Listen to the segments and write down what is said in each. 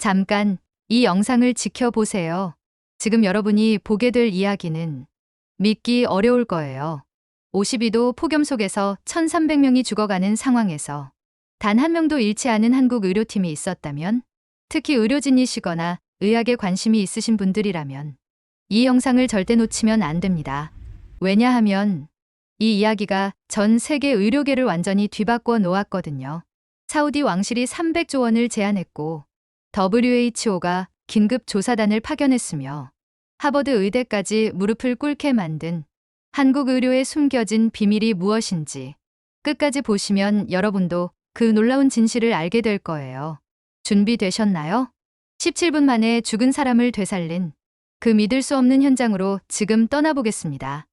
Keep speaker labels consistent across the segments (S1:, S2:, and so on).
S1: 잠깐 이 영상을 지켜보세요. 지금 여러분이 보게 될 이야기는 믿기 어려울 거예요. 52도 폭염 속에서 1,300명이 죽어가는 상황에서 단 한 명도 잃지 않은 한국 의료팀이 있었다면, 특히 의료진이시거나 의학에 관심이 있으신 분들이라면 이 영상을 절대 놓치면 안 됩니다. 왜냐하면 이 이야기가 전 세계 의료계를 완전히 뒤바꿔 놓았거든요. 사우디 왕실이 300조 원을 제안했고 WHO가 긴급 조사단을 파견했으며 하버드 의대까지 무릎을 꿇게 만든 한국 의료에 숨겨진 비밀이 무엇인지 끝까지 보시면 여러분도 그 놀라운 진실을 알게 될 거예요. 준비되셨나요? 17분 만에 죽은 사람을 되살린 그 믿을 수 없는 현장으로 지금 떠나보겠습니다.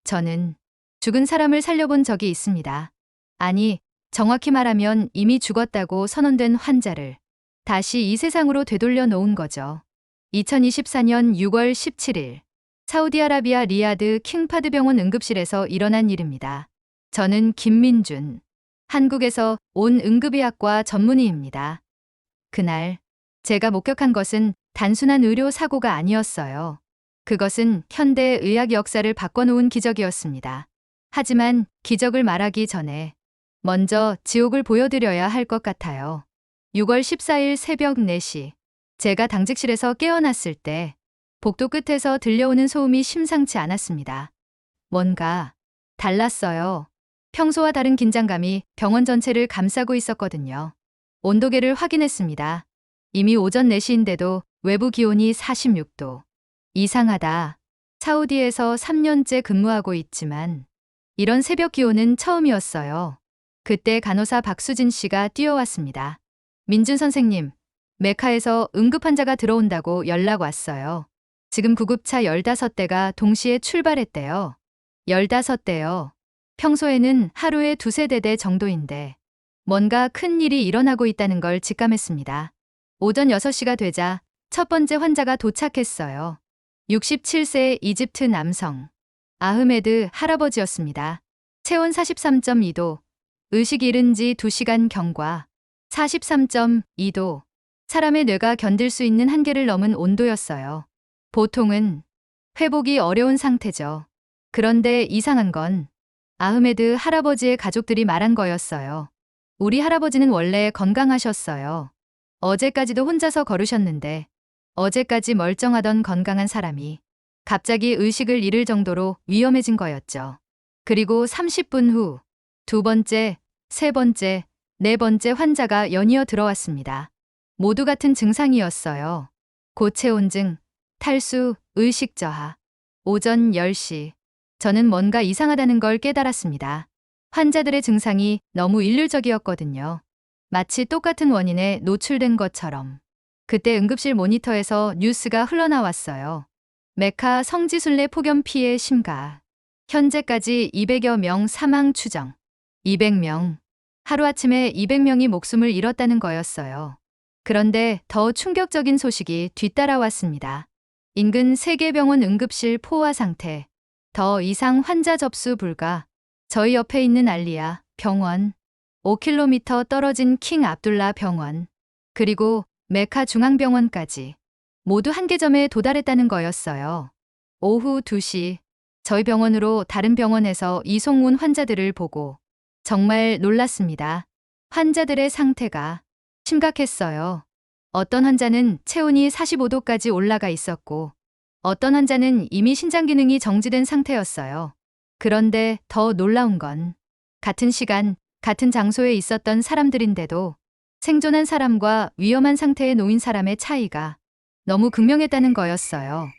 S1: 저는 죽은 사람을 살려본 적이 있습니다. 아니, 정확히 말하면 이미 죽었다고 선언된 환자를 다시 이 세상으로 되돌려 놓은 거죠. 2024년 6월 17일 사우디아라비아 리야드 킹파드 병원 응급실에서 일어난 일입니다. 저는 김민준, 한국에서 온 응급의학과 전문의입니다. 그날 제가 목격한 것은 단순한 의료 사고가 아니었어요. 그것은 현대 의학 역사를 바꿔놓은 기적이었습니다. 하지만 기적을 말하기 전에 먼저 지옥을 보여드려야 할 것 같아요. 6월 14일 새벽 4시, 제가 당직실에서 깨어났을 때 복도 끝에서 들려오는 소음이 심상치 않았습니다. 뭔가 달랐어요. 평소와 다른 긴장감이 병원 전체를 감싸고 있었거든요. 온도계를 확인했습니다. 이미 오전 4시인데도 외부 기온이 46도. 이상하다. 사우디에서 3년째 근무하고 있지만 이런 새벽 기온은 처음이었어요. 그때 간호사 박수진 씨가 뛰어왔습니다. 민준 선생님, 메카에서 응급 환자가 들어온다고 연락 왔어요. 지금 구급차 15대가 동시에 출발했대요. 15대요. 평소에는 하루에 2~3대 정도인데 뭔가 큰 일이 일어나고 있다는 걸 직감했습니다. 오전 6시가 되자 첫 번째 환자가 도착했어요. 67세 이집트 남성, 아흐메드 할아버지였습니다. 체온 43.2도, 의식 잃은 지 2시간 경과, 43.2도, 사람의 뇌가 견딜 수 있는 한계를 넘은 온도였어요. 보통은 회복이 어려운 상태죠. 그런데 이상한 건 아흐메드 할아버지의 가족들이 말한 거였어요. 우리 할아버지는 원래 건강하셨어요. 어제까지도 혼자서 걸으셨는데 어제까지 멀쩡하던 건강한 사람이 갑자기 의식을 잃을 정도로 위험해진 거였죠. 그리고 30분 후 두 번째, 세 번째, 네 번째 환자가 연이어 들어왔습니다. 모두 같은 증상이었어요. 고체온증, 탈수, 의식 저하. 오전 10시. 저는 뭔가 이상하다는 걸 깨달았습니다. 환자들의 증상이 너무 일률적이었거든요. 마치 똑같은 원인에 노출된 것처럼. 그때 응급실 모니터에서 뉴스가 흘러나왔어요. 메카 성지순례 폭염 피해 심각. 현재까지 200여 명 사망 추정. 200명. 하루아침에 200명이 목숨을 잃었다는 거였어요. 그런데 더 충격적인 소식이 뒤따라왔습니다. 인근 세계병원 응급실 포화 상태. 더 이상 환자 접수 불가. 저희 옆에 있는 알리야 병원, 5km 떨어진 킹 압둘라 병원, 그리고 메카 중앙병원까지 모두 한계점에 도달했다는 거였어요. 오후 2시, 저희 병원으로 다른 병원에서 이송 온 환자들을 보고 정말 놀랐습니다. 환자들의 상태가 심각했어요. 어떤 환자는 체온이 45도까지 올라가 있었고 어떤 환자는 이미 신장 기능이 정지된 상태였어요. 그런데 더 놀라운 건 같은 시간, 같은 장소에 있었던 사람들인데도 생존한 사람과 위험한 상태에 놓인 사람의 차이가 너무 극명했다는 거였어요.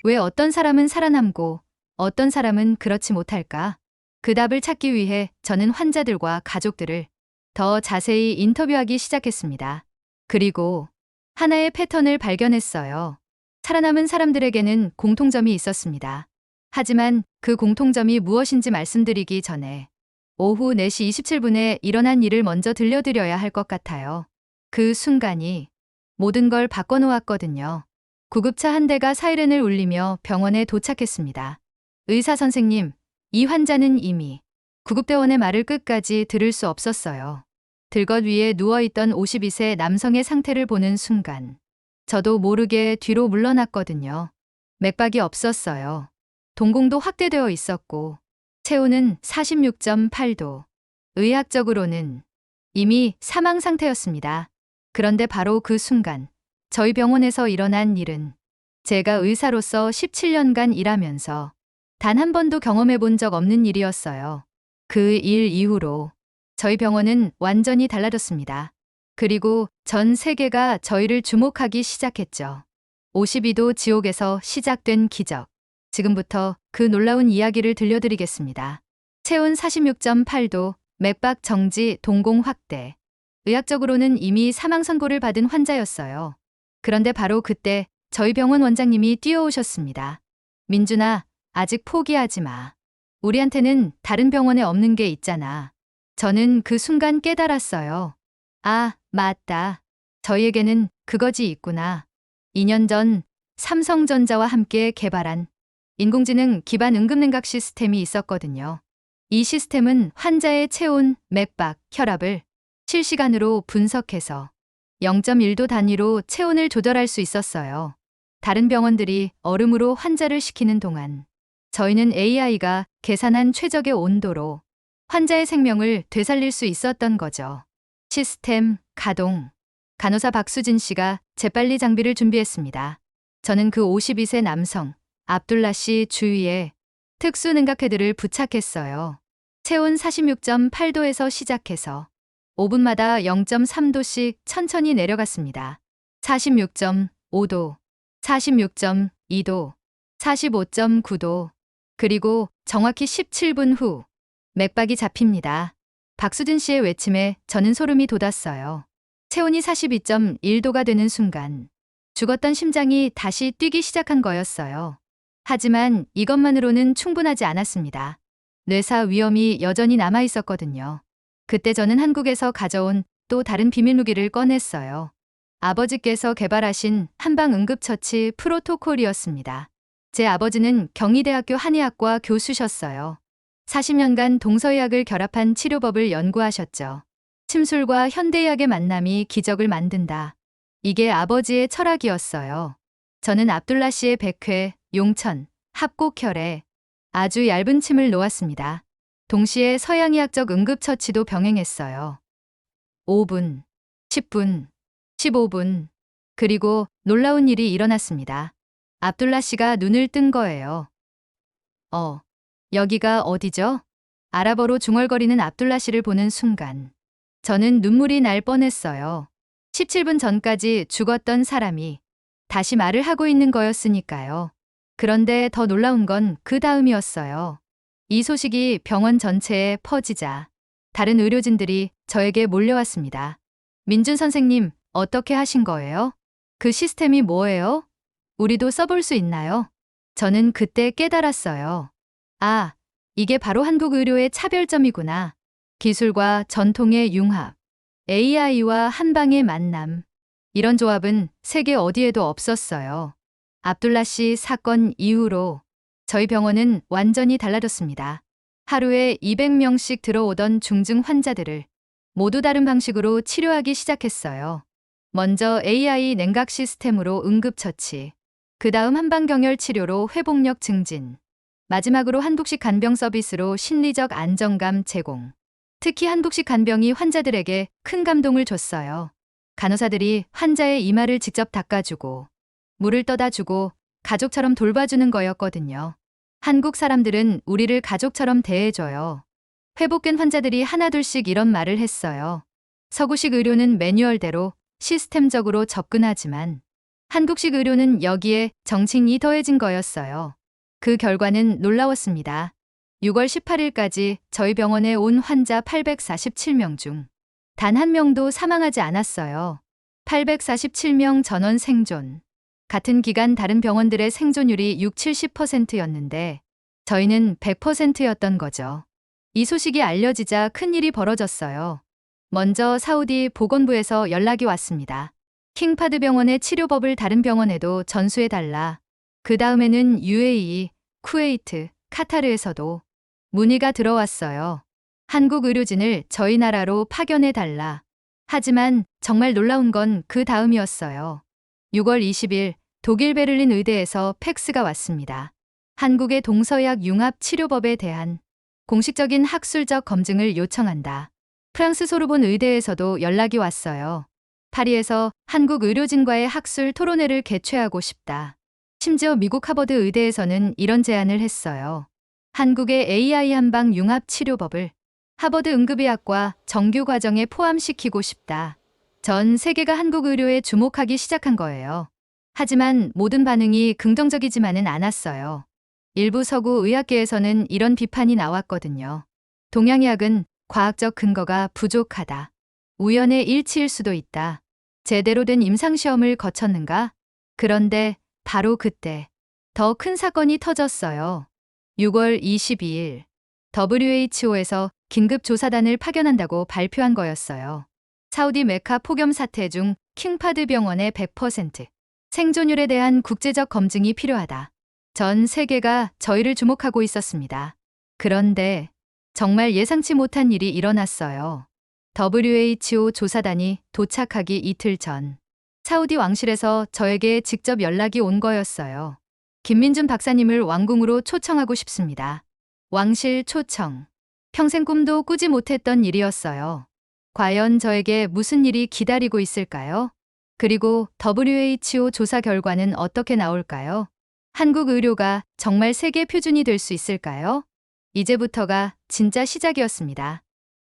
S1: 왜 어떤 사람은 살아남고 어떤 사람은 그렇지 못할까? 그 답을 찾기 위해 저는 환자들과 가족들을 더 자세히 인터뷰하기 시작했습니다. 그리고 하나의 패턴을 발견했어요. 살아남은 사람들에게는 공통점이 있었습니다. 하지만 그 공통점이 무엇인지 말씀드리기 전에 오후 4시 27분에 일어난 일을 먼저 들려드려야 할 것 같아요. 그 순간이 모든 걸 바꿔놓았거든요. 구급차 한 대가 사이렌을 울리며 병원에 도착했습니다. 의사 선생님, 이 환자는 이미 구급대원의 말을 끝까지 들을 수 없었어요. 들것 위에 누워있던 52세 남성의 상태를 보는 순간 저도 모르게 뒤로 물러났거든요. 맥박이 없었어요. 동공도 확대되어 있었고 체온은 46.8도. 의학적으로는 이미 사망 상태였습니다. 그런데 바로 그 순간 저희 병원에서 일어난 일은 제가 의사로서 17년간 일하면서 단 한 번도 경험해 본 적 없는 일이었어요. 그 일 이후로 저희 병원은 완전히 달라졌습니다. 그리고 전 세계가 저희를 주목하기 시작했죠. 52도 지옥에서 시작된 기적. 지금부터 그 놀라운 이야기를 들려드리겠습니다. 체온 46.8도, 맥박 정지, 동공 확대. 의학적으로는 이미 사망 선고를 받은 환자였어요. 그런데 바로 그때 저희 병원 원장님이 뛰어오셨습니다. 민준아, 아직 포기하지 마. 우리한테는 다른 병원에 없는 게 있잖아. 저는 그 순간 깨달았어요. 아, 맞다. 저희에게는 그것이 있구나. 2년 전 삼성전자와 함께 개발한 인공지능 기반 응급냉각 시스템이 있었거든요. 이 시스템은 환자의 체온, 맥박, 혈압을 실시간으로 분석해서 0.1도 단위로 체온을 조절할 수 있었어요. 다른 병원들이 얼음으로 환자를 식히는 동안 저희는 AI가 계산한 최적의 온도로 환자의 생명을 되살릴 수 있었던 거죠. 시스템 가동. 간호사 박수진 씨가 재빨리 장비를 준비했습니다. 저는 그 52세 남성 압둘라 씨 주위에 특수 냉각패드를 부착했어요. 체온 46.8도에서 시작해서 5분마다 0.3도씩 천천히 내려갔습니다. 46.5도, 46.2도, 45.9도, 그리고 정확히 17분 후 맥박이 잡힙니다. 박수진 씨의 외침에 저는 소름이 돋았어요. 체온이 42.1도가 되는 순간 죽었던 심장이 다시 뛰기 시작한 거였어요. 하지만 이것만으로는 충분하지 않았습니다. 뇌사 위험이 여전히 남아 있었거든요. 그때 저는 한국에서 가져온 또 다른 비밀 무기를 꺼냈어요. 아버지께서 개발하신 한방 응급처치 프로토콜이었습니다. 제 아버지는 경희대학교 한의학과 교수셨어요. 40년간 동서의학을 결합한 치료법을 연구하셨죠. 침술과 현대의학의 만남이 기적을 만든다. 이게 아버지의 철학이었어요. 저는 압둘라 씨의 백회, 용천, 합곡혈에 아주 얇은 침을 놓았습니다. 동시에 서양의학적 응급처치도 병행했어요. 5분, 10분, 15분, 그리고 놀라운 일이 일어났습니다. 압둘라 씨가 눈을 뜬 거예요. 여기가 어디죠? 아랍어로 중얼거리는 압둘라 씨를 보는 순간 저는 눈물이 날 뻔했어요. 17분 전까지 죽었던 사람이 다시 말을 하고 있는 거였으니까요. 그런데 더 놀라운 건 그 다음이었어요. 이 소식이 병원 전체에 퍼지자 다른 의료진들이 저에게 몰려왔습니다. 민준 선생님, 어떻게 하신 거예요? 그 시스템이 뭐예요? 우리도 써볼 수 있나요? 저는 그때 깨달았어요. 아, 이게 바로 한국 의료의 차별점이구나. 기술과 전통의 융합, AI와 한방의 만남. 이런 조합은 세계 어디에도 없었어요. 압둘라 씨 사건 이후로 저희 병원은 완전히 달라졌습니다. 하루에 200명씩 들어오던 중증 환자들을 모두 다른 방식으로 치료하기 시작했어요. 먼저 AI 냉각 시스템으로 응급처치, 그 다음 한방경혈 치료로 회복력 증진, 마지막으로 한국식 간병 서비스로 심리적 안정감 제공. 특히 한국식 간병이 환자들에게 큰 감동을 줬어요. 간호사들이 환자의 이마를 직접 닦아주고 물을 떠다 주고 가족처럼 돌봐주는 거였거든요. 한국 사람들은 우리를 가족처럼 대해줘요. 회복된 환자들이 하나둘씩 이런 말을 했어요. 서구식 의료는 매뉴얼대로 시스템적으로 접근하지만 한국식 의료는 여기에 정칭이 더해진 거였어요. 그 결과는 놀라웠습니다. 6월 18일까지 저희 병원에 온 환자 847명 중 단 한 명도 사망하지 않았어요. 847명 전원 생존. 같은 기간 다른 병원들의 생존율이 6, 70%였는데 저희는 100%였던 거죠. 이 소식이 알려지자 큰일이 벌어졌어요. 먼저 사우디 보건부에서 연락이 왔습니다. 킹파드 병원의 치료법을 다른 병원에도 전수해달라. 그 다음에는 UAE, 쿠웨이트, 카타르에서도 문의가 들어왔어요. 한국 의료진을 저희 나라로 파견해달라. 하지만 정말 놀라운 건 그 다음이었어요. 6월 20일 독일 베를린 의대에서 팩스가 왔습니다. 한국의 동서약 융합 치료법에 대한 공식적인 학술적 검증을 요청한다. 프랑스 소르본 의대에서도 연락이 왔어요. 파리에서 한국 의료진과의 학술 토론회를 개최하고 싶다. 심지어 미국 하버드 의대에서는 이런 제안을 했어요. 한국의 AI 한방 융합 치료법을 하버드 응급의학과 정규 과정에 포함시키고 싶다. 전 세계가 한국 의료에 주목하기 시작한 거예요. 하지만 모든 반응이 긍정적이지만은 않았어요. 일부 서구 의학계에서는 이런 비판이 나왔거든요. 동양의학은 과학적 근거가 부족하다. 우연의 일치일 수도 있다. 제대로 된 임상시험을 거쳤는가? 그런데 바로 그때 더 큰 사건이 터졌어요. 6월 22일 WHO에서 긴급조사단을 파견한다고 발표한 거였어요. 사우디 메카 폭염 사태 중 킹파드 병원의 100% 생존율에 대한 국제적 검증이 필요하다. 전 세계가 저희를 주목하고 있었습니다. 그런데 정말 예상치 못한 일이 일어났어요. WHO 조사단이 도착하기 이틀 전 사우디 왕실에서 저에게 직접 연락이 온 거였어요. 김민준 박사님을 왕궁으로 초청하고 싶습니다. 왕실 초청. 평생 꿈도 꾸지 못했던 일이었어요. 과연 저에게 무슨 일이 기다리고 있을까요? 그리고 WHO 조사 결과는 어떻게 나올까요? 한국 의료가 정말 세계 표준이 될 수 있을까요? 이제부터가 진짜 시작이었습니다.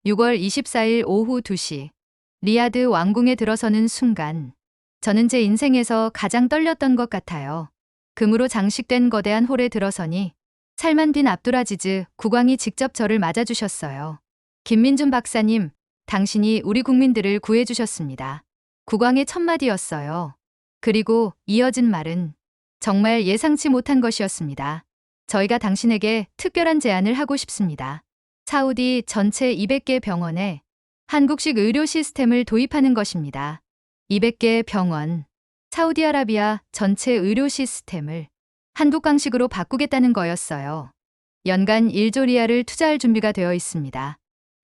S1: 6월 24일 오후 2시 리야드 왕궁에 들어서는 순간 저는 제 인생에서 가장 떨렸던 것 같아요. 금으로 장식된 거대한 홀에 들어서니 살만 빈 압두라지즈 국왕이 직접 저를 맞아주셨어요. 김민준 박사님, 당신이 우리 국민들을 구해주셨습니다. 국왕의 첫마디였어요. 그리고 이어진 말은 정말 예상치 못한 것이었습니다. 저희가 당신에게 특별한 제안을 하고 싶습니다. 사우디 전체 200개 병원에 한국식 의료 시스템을 도입하는 것입니다. 200개 병원, 사우디아라비아 전체 의료 시스템을 한국강식으로 바꾸겠다는 거였어요. 연간 1조 리알을 투자할 준비가 되어 있습니다.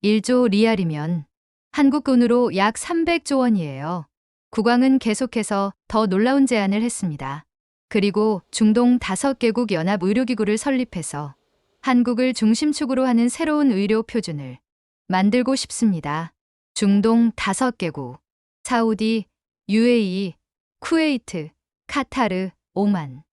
S1: 1조 리알이면 한국 돈으로 약 300조 원이에요. 국왕은 계속해서 더 놀라운 제안을 했습니다. 그리고 중동 5개국 연합 의료기구를 설립해서 한국을 중심축으로 하는 새로운 의료 표준을 만들고 싶습니다. 중동 5개국, 사우디, UAE, 쿠웨이트, 카타르, 오만.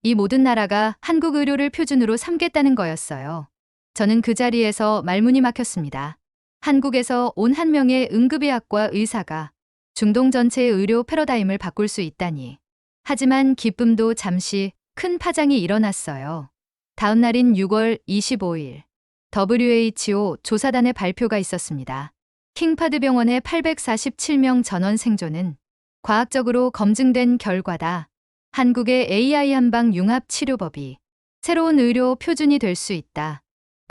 S1: 이 모든 나라가 한국 의료를 표준으로 삼겠다는 거였어요. 저는 그 자리에서 말문이 막혔습니다. 한국에서 온 한 명의 응급의학과 의사가 중동 전체의 의료 패러다임을 바꿀 수 있다니. 하지만 기쁨도 잠시 큰 파장이 일어났어요. 다음 날인 6월 25일 WHO 조사단의 발표가 있었습니다. 킹파드 병원의 847명 전원 생존은 과학적으로 검증된 결과다. 한국의 AI 한방 융합 치료법이 새로운 의료 표준이 될 수 있다.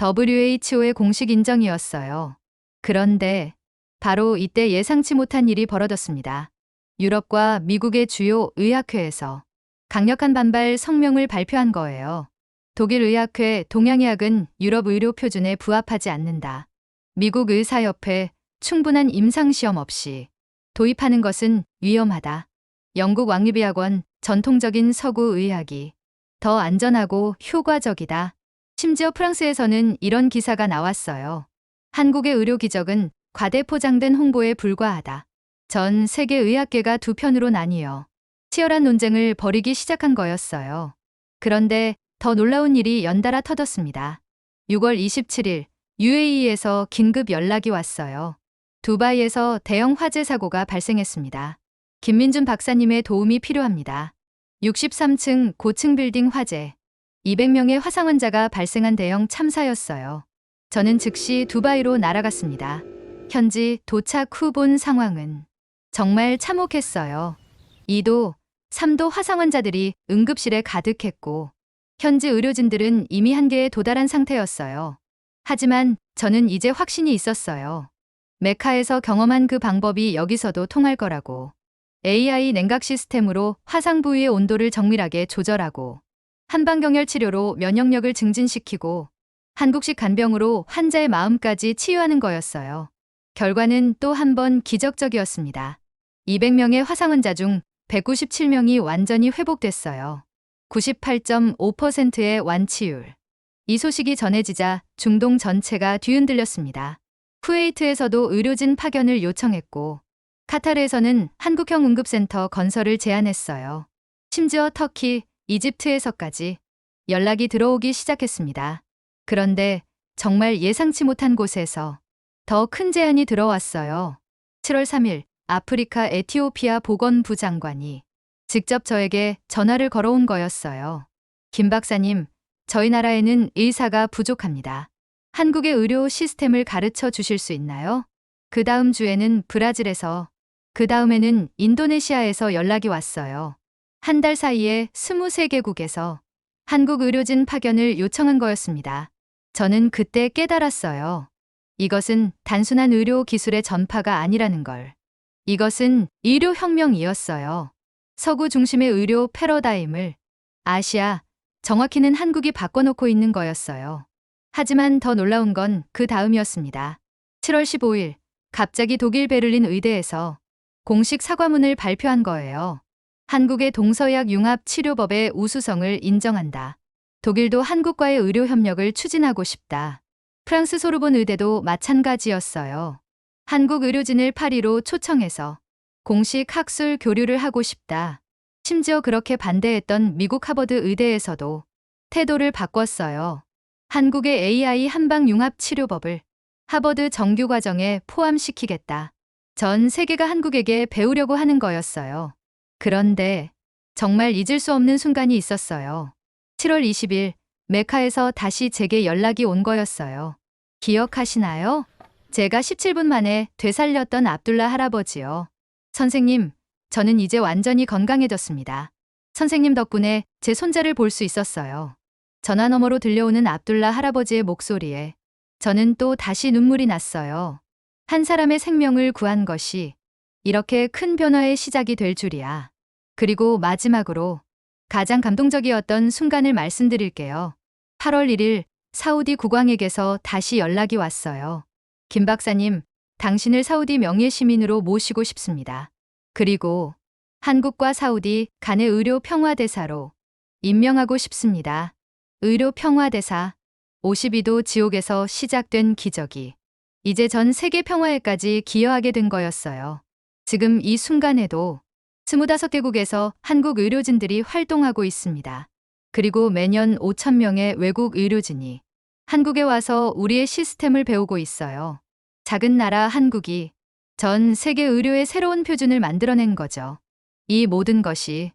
S1: WHO의 공식 인정이었어요. 그런데 바로 이때 예상치 못한 일이 벌어졌습니다. 유럽과 미국의 주요 의학회에서 강력한 반발 성명을 발표한 거예요. 독일 의학회 동양의학은 유럽 의료 표준에 부합하지 않는다. 미국 의사협회 충분한 임상시험 없이 도입하는 것은 위험하다. 영국 왕립의학원 전통적인 서구 의학이 더 안전하고 효과적이다. 심지어 프랑스에서는 이런 기사가 나왔어요. 한국의 의료 기적은 과대 포장된 홍보에 불과하다. 전 세계 의학계가 두 편으로 나뉘어 치열한 논쟁을 벌이기 시작한 거였어요. 그런데 더 놀라운 일이 연달아 터졌습니다. 6월 27일 UAE에서 긴급 연락이 왔어요. 두바이에서 대형 화재 사고가 발생했습니다. 김민준 박사님의 도움이 필요합니다. 63층 고층 빌딩 화재. 200명의 화상 환자가 발생한 대형 참사였어요. 저는 즉시 두바이로 날아갔습니다. 현지 도착 후 본 상황은 정말 참혹했어요. 2도, 3도 화상 환자들이 응급실에 가득했고 현지 의료진들은 이미 한계에 도달한 상태였어요. 하지만 저는 이제 확신이 있었어요. 메카에서 경험한 그 방법이 여기서도 통할 거라고. AI 냉각 시스템으로 화상 부위의 온도를 정밀하게 조절하고 한방경열 치료로 면역력을 증진시키고 한국식 간병으로 환자의 마음까지 치유하는 거였어요. 결과는 또 한 번 기적적이었습니다. 200명의 화상 환자 중 197명이 완전히 회복됐어요. 98.5%의 완치율. 이 소식이 전해지자 중동 전체가 뒤흔들렸습니다. 쿠웨이트에서도 의료진 파견을 요청했고, 카타르에서는 한국형 응급센터 건설을 제안했어요. 심지어 터키, 이집트에서까지 연락이 들어오기 시작했습니다. 그런데 정말 예상치 못한 곳에서 더 큰 제안이 들어왔어요. 7월 3일 아프리카 에티오피아 보건부 장관이 직접 저에게 전화를 걸어온 거였어요. 김 박사님, 저희 나라에는 의사가 부족합니다. 한국의 의료 시스템을 가르쳐 주실 수 있나요? 그 다음 주에는 브라질에서, 그 다음에는 인도네시아에서 연락이 왔어요. 한 달 사이에 23개국에서 한국 의료진 파견을 요청한 거였습니다. 저는 그때 깨달았어요. 이것은 단순한 의료 기술의 전파가 아니라는 걸. 이것은 의료 혁명이었어요. 서구 중심의 의료 패러다임을 아시아, 정확히는 한국이 바꿔놓고 있는 거였어요. 하지만 더 놀라운 건 그 다음이었습니다. 7월 15일, 갑자기 독일 베를린 의대에서 공식 사과문을 발표한 거예요. 한국의 동서약 융합 치료법의 우수성을 인정한다. 독일도 한국과의 의료 협력을 추진하고 싶다. 프랑스 소르본 의대도 마찬가지였어요. 한국 의료진을 파리로 초청해서 공식 학술 교류를 하고 싶다. 심지어 그렇게 반대했던 미국 하버드 의대에서도 태도를 바꿨어요. 한국의 AI 한방 융합 치료법을 하버드 정규 과정에 포함시키겠다. 전 세계가 한국에게 배우려고 하는 거였어요. 그런데 정말 잊을 수 없는 순간이 있었어요. 7월 20일 메카에서 다시 제게 연락이 온 거였어요. 기억하시나요? 제가 17분 만에 되살렸던 압둘라 할아버지요. 선생님, 저는 이제 완전히 건강해졌습니다. 선생님 덕분에 제 손자를 볼 수 있었어요. 전화 너머로 들려오는 압둘라 할아버지의 목소리에 저는 또 다시 눈물이 났어요. 한 사람의 생명을 구한 것이 이렇게 큰 변화의 시작이 될 줄이야. 그리고 마지막으로 가장 감동적이었던 순간을 말씀드릴게요. 8월 1일 사우디 국왕에게서 다시 연락이 왔어요. 김 박사님, 당신을 사우디 명예시민으로 모시고 싶습니다. 그리고 한국과 사우디 간의 의료 평화대사로 임명하고 싶습니다. 의료 평화대사. 52도 지옥에서 시작된 기적이 이제 전 세계 평화에까지 기여하게 된 거였어요. 지금 이 순간에도 25개국에서 한국 의료진들이 활동하고 있습니다. 그리고 매년 5,000명의 외국 의료진이 한국에 와서 우리의 시스템을 배우고 있어요. 작은 나라 한국이 전 세계 의료의 새로운 표준을 만들어낸 거죠. 이 모든 것이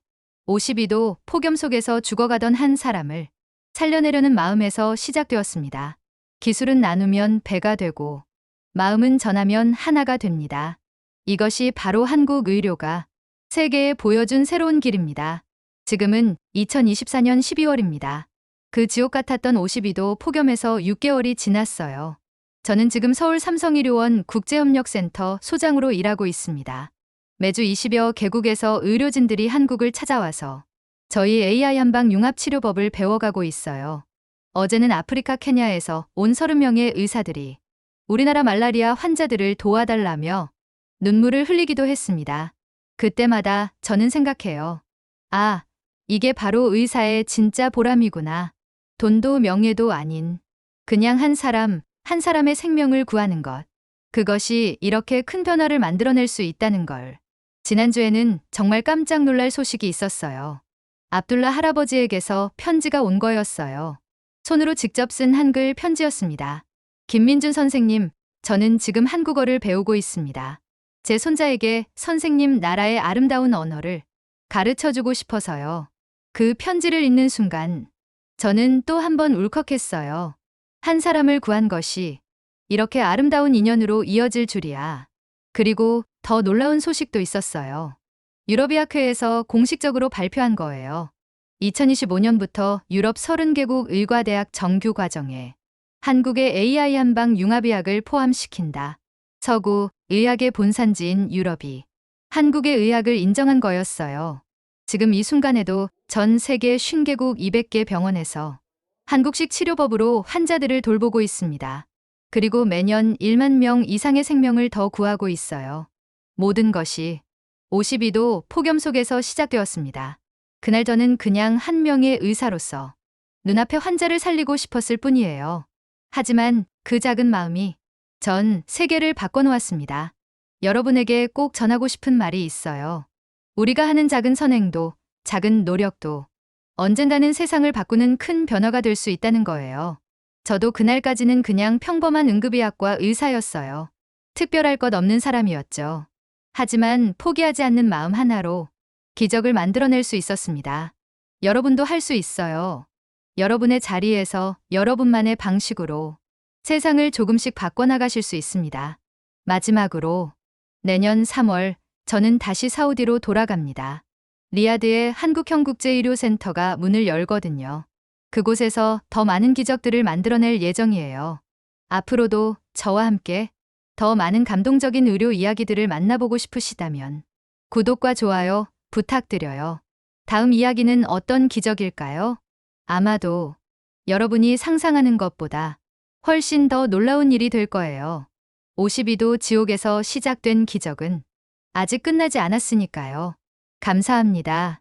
S1: 52도 폭염 속에서 죽어가던 한 사람을 살려내려는 마음에서 시작되었습니다. 기술은 나누면 배가 되고 마음은 전하면 하나가 됩니다. 이것이 바로 한국 의료가 세계에 보여준 새로운 길입니다. 지금은 2024년 12월입니다. 그 지옥 같았던 52도 폭염에서 6개월이 지났어요. 저는 지금 서울 삼성의료원 국제협력센터 소장으로 일하고 있습니다. 매주 20여 개국에서 의료진들이 한국을 찾아와서 저희 AI 한방 융합치료법을 배워가고 있어요. 어제는 아프리카 케냐에서 온 30명의 의사들이 우리나라 말라리아 환자들을 도와달라며 눈물을 흘리기도 했습니다. 그때마다 저는 생각해요. 아, 이게 바로 의사의 진짜 보람이구나. 돈도 명예도 아닌 그냥 한 사람의 생명을 구하는 것. 그것이 이렇게 큰 변화를 만들어낼 수 있다는 걸. 지난주에는 정말 깜짝 놀랄 소식이 있었어요. 압둘라 할아버지에게서 편지가 온 거였어요. 손으로 직접 쓴 한글 편지였습니다. 김민준 선생님, 저는 지금 한국어를 배우고 있습니다. 제 손자에게 선생님 나라의 아름다운 언어를 가르쳐주고 싶어서요. 그 편지를 읽는 순간 저는 또 한 번 울컥했어요. 한 사람을 구한 것이 이렇게 아름다운 인연으로 이어질 줄이야. 그리고 더 놀라운 소식도 있었어요. 유럽의학회에서 공식적으로 발표한 거예요. 2025년부터 유럽 30개국 의과대학 정규 과정에 한국의 AI 한방 융합의학을 포함시킨다. 서구 의학의 본산지인 유럽이 한국의 의학을 인정한 거였어요. 지금 이 순간에도 전 세계 50개국 200개 병원에서 한국식 치료법으로 환자들을 돌보고 있습니다. 그리고 매년 1만 명 이상의 생명을 더 구하고 있어요. 모든 것이 52도 폭염 속에서 시작되었습니다. 그날 저는 그냥 한 명의 의사로서 눈앞에 환자를 살리고 싶었을 뿐이에요. 하지만 그 작은 마음이 전 세계를 바꿔놓았습니다. 여러분에게 꼭 전하고 싶은 말이 있어요. 우리가 하는 작은 선행도, 작은 노력도 언젠가는 세상을 바꾸는 큰 변화가 될 수 있다는 거예요. 저도 그날까지는 그냥 평범한 응급의학과 의사였어요. 특별할 것 없는 사람이었죠. 하지만 포기하지 않는 마음 하나로 기적을 만들어낼 수 있었습니다. 여러분도 할 수 있어요. 여러분의 자리에서 여러분만의 방식으로 세상을 조금씩 바꿔나가실 수 있습니다. 마지막으로 내년 3월 저는 다시 사우디로 돌아갑니다. 리야드의 한국형국제의료센터가 문을 열거든요. 그곳에서 더 많은 기적들을 만들어낼 예정이에요. 앞으로도 저와 함께 더 많은 감동적인 의료 이야기들을 만나보고 싶으시다면 구독과 좋아요 부탁드려요. 다음 이야기는 어떤 기적일까요? 아마도 여러분이 상상하는 것보다 훨씬 더 놀라운 일이 될 거예요. 52도 지옥에서 시작된 기적은 아직 끝나지 않았으니까요. 감사합니다.